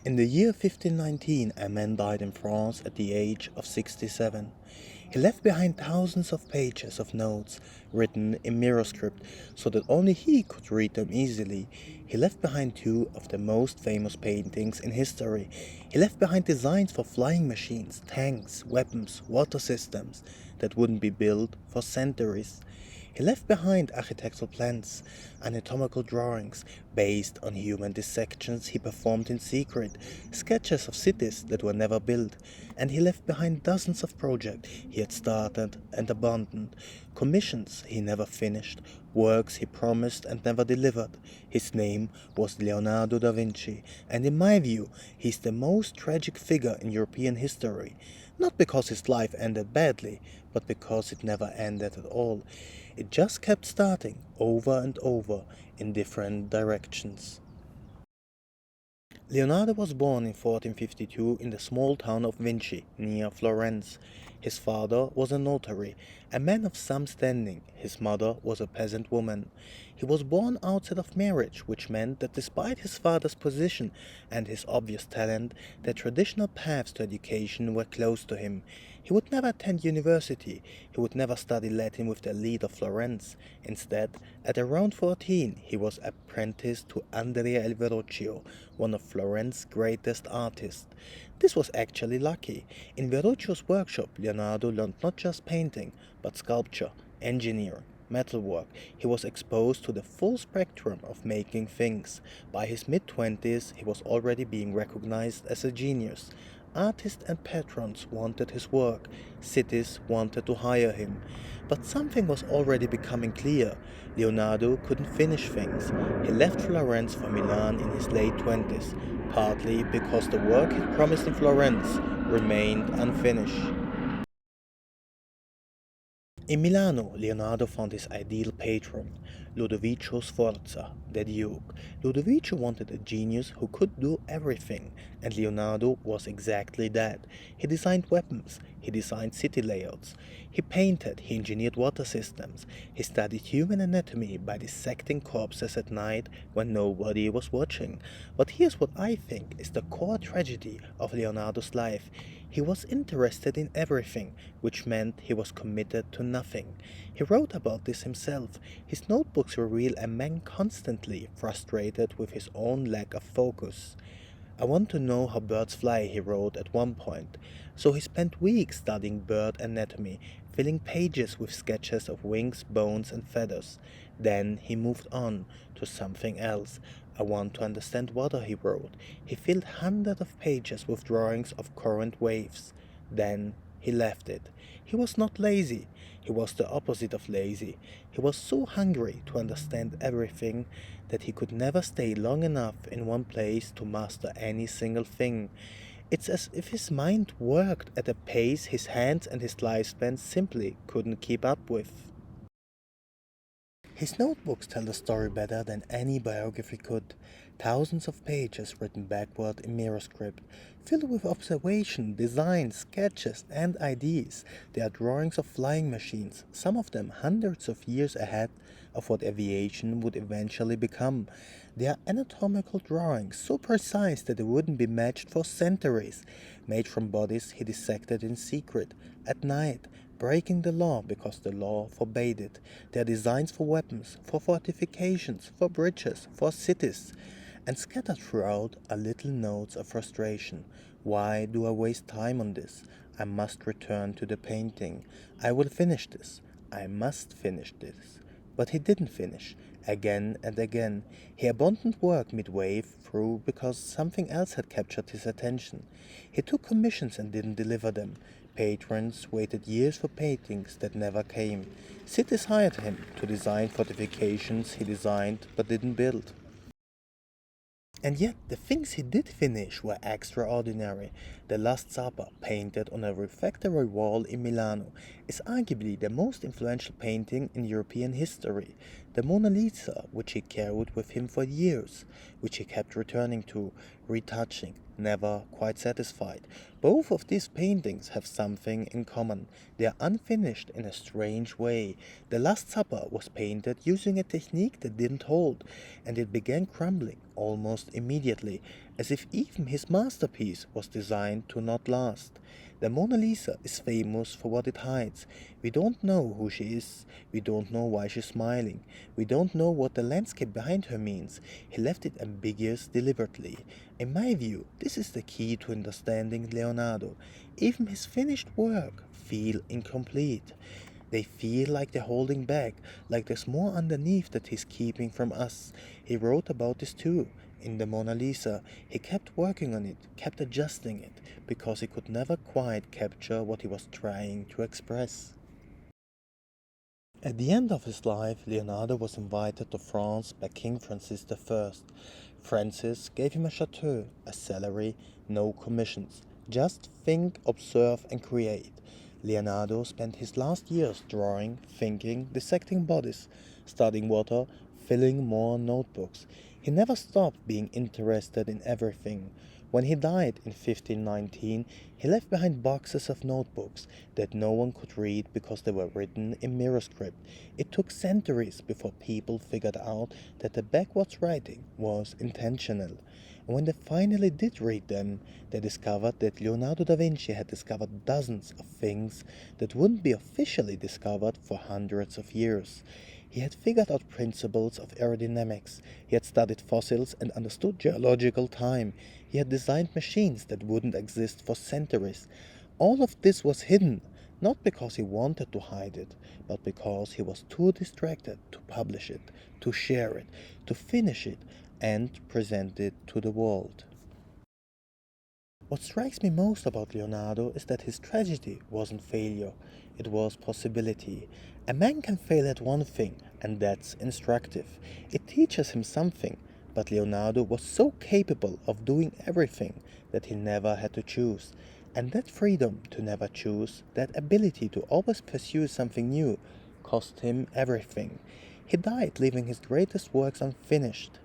In the year 1519, a man died in France at the age of 67. He left behind thousands of pages of notes written in mirror script so that only he could read them easily. He left behind two of the most famous paintings in history. He left behind designs for flying machines, tanks, weapons, water systems that wouldn't be built for centuries. He left behind architectural plans, anatomical drawings based on human dissections he performed in secret, sketches of cities that were never built, and he left behind dozens of projects he had started and abandoned, commissions he never finished, works he promised and never delivered. His name was Leonardo da Vinci, and in my view, he's the most tragic figure in European history. Not because his life ended badly, but because it never ended at all. It just kept starting over and over in different directions. Leonardo was born in 1452 in the small town of Vinci, near Florence. His father was a notary, a man of some standing. His mother was a peasant woman. He was born outside of marriage, which meant that despite his father's position and his obvious talent, the traditional paths to education were closed to him. He would never attend university. He would never study Latin with the elite of Florence. Instead, at around 14, he was apprenticed to Andrea il Verrocchio, one of Florence's greatest artists. This was actually lucky. In Verrocchio's workshop, Leonardo learned not just painting, but sculpture, engineering, metalwork. He was exposed to the full spectrum of making things. By his mid-20s, he was already being recognized as a genius. Artists and patrons wanted his work. Cities wanted to hire him. But something was already becoming clear. Leonardo couldn't finish things. He left Florence for Milan in his late 20s, partly because the work he'd promised in Florence remained unfinished. In Milano, Leonardo found his ideal patron, Ludovico Sforza, the Duke. Ludovico wanted a genius who could do everything, and Leonardo was exactly that. He designed weapons, he designed city layouts, he painted, he engineered water systems, he studied human anatomy by dissecting corpses at night when nobody was watching. But here's what I think is the core tragedy of Leonardo's life. He was interested in everything, which meant he was committed to nothing. He wrote about this himself. His notebooks reveal a man constantly frustrated with his own lack of focus. I want to know how birds fly, he wrote at one point. So he spent weeks studying bird anatomy, filling pages with sketches of wings, bones, and feathers. Then he moved on to something else. I want to understand water, he wrote. He filled hundreds of pages with drawings of current waves. Then he left it. He was not lazy. He was the opposite of lazy. He was so hungry to understand everything that he could never stay long enough in one place to master any single thing. It's as if his mind worked at a pace his hands and his lifespan simply couldn't keep up with. His notebooks tell the story better than any biography could. Thousands of pages written backward in mirror script, filled with observation, designs, sketches, and ideas. They are drawings of flying machines, some of them hundreds of years ahead of what aviation would eventually become. They are anatomical drawings, so precise that they wouldn't be matched for centuries, made from bodies he dissected in secret, at night, breaking the law because the law forbade it. They are designs for weapons, for fortifications, for bridges, for cities. And scattered throughout are little notes of frustration. Why do I waste time on this? I must return to the painting. I will finish this. I must finish this. But he didn't finish. Again and again. He abandoned work midway through because something else had captured his attention. He took commissions and didn't deliver them. Patrons waited years for paintings that never came. Cities hired him to design fortifications he designed but didn't build. And yet, the things he did finish were extraordinary. The Last Supper, painted on a refectory wall in Milano, is arguably the most influential painting in European history. The Mona Lisa, which he carried with him for years, which he kept returning to, retouching, never quite satisfied. Both of these paintings have something in common. They are unfinished in a strange way. The Last Supper was painted using a technique that didn't hold, and it began crumbling almost immediately. as if even his masterpiece was designed to not last. The Mona Lisa is famous for what it hides. We don't know who she is. We don't know why she's smiling. We don't know what the landscape behind her means. He left it ambiguous deliberately. In my view, this is the key to understanding Leonardo. Even his finished work feel incomplete. They feel like they're holding back, like there's more underneath that he's keeping from us. He wrote about this too. In the Mona Lisa, he kept working on it, kept adjusting it, because he could never quite capture what he was trying to express. At the end of his life, Leonardo was invited to France by King Francis I. Francis gave him a chateau, a salary, no commissions. Just think, observe, and create. Leonardo spent his last years drawing, thinking, dissecting bodies, studying water, filling more notebooks. He never stopped being interested in everything. When he died in 1519, he left behind boxes of notebooks that no one could read because they were written in mirror script. It took centuries before people figured out that the backwards writing was intentional. And when they finally did read them, they discovered that Leonardo da Vinci had discovered dozens of things that wouldn't be officially discovered for hundreds of years. He had figured out principles of aerodynamics. He had studied fossils and understood geological time. He had designed machines that wouldn't exist for centuries. All of this was hidden, not because he wanted to hide it, but because he was too distracted to publish it, to share it, to finish it, and present it to the world. What strikes me most about Leonardo is that his tragedy wasn't failure, it was possibility. A man can fail at one thing, and that's instructive. It teaches him something, but Leonardo was so capable of doing everything that he never had to choose. And that freedom to never choose, that ability to always pursue something new, cost him everything. He died leaving his greatest works unfinished.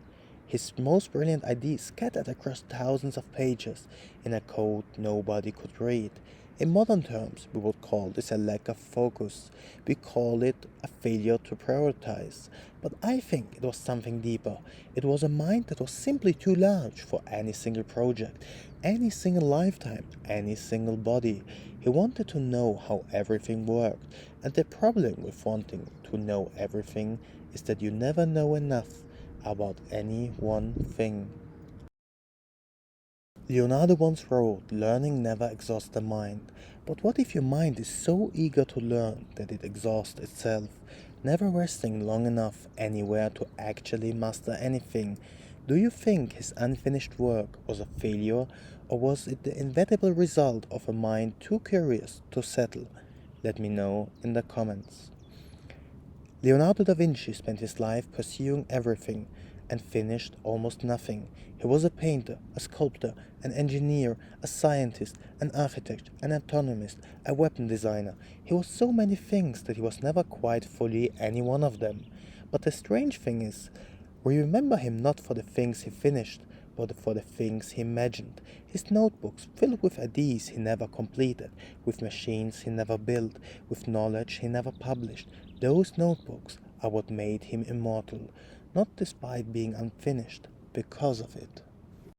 His most brilliant ideas scattered across thousands of pages in a code nobody could read. In modern terms, we would call this a lack of focus. We call it a failure to prioritize. But I think it was something deeper. It was a mind that was simply too large for any single project, any single lifetime, any single body. He wanted to know how everything worked. And the problem with wanting to know everything is that you never know enough about any one thing. Leonardo once wrote, "Learning never exhausts the mind." But what if your mind is so eager to learn that it exhausts itself, never resting long enough anywhere to actually master anything? Do you think his unfinished work was a failure, or was it the inevitable result of a mind too curious to settle? Let me know in the comments. Leonardo da Vinci spent his life pursuing everything and finished almost nothing. He was a painter, a sculptor, an engineer, a scientist, an architect, an anatomist, a weapon designer. He was so many things that he was never quite fully any one of them. But the strange thing is, we remember him not for the things he finished, but for the things he imagined. His notebooks filled with ideas he never completed, with machines he never built, with knowledge he never published. Those notebooks are what made him immortal, not despite being unfinished, because of it.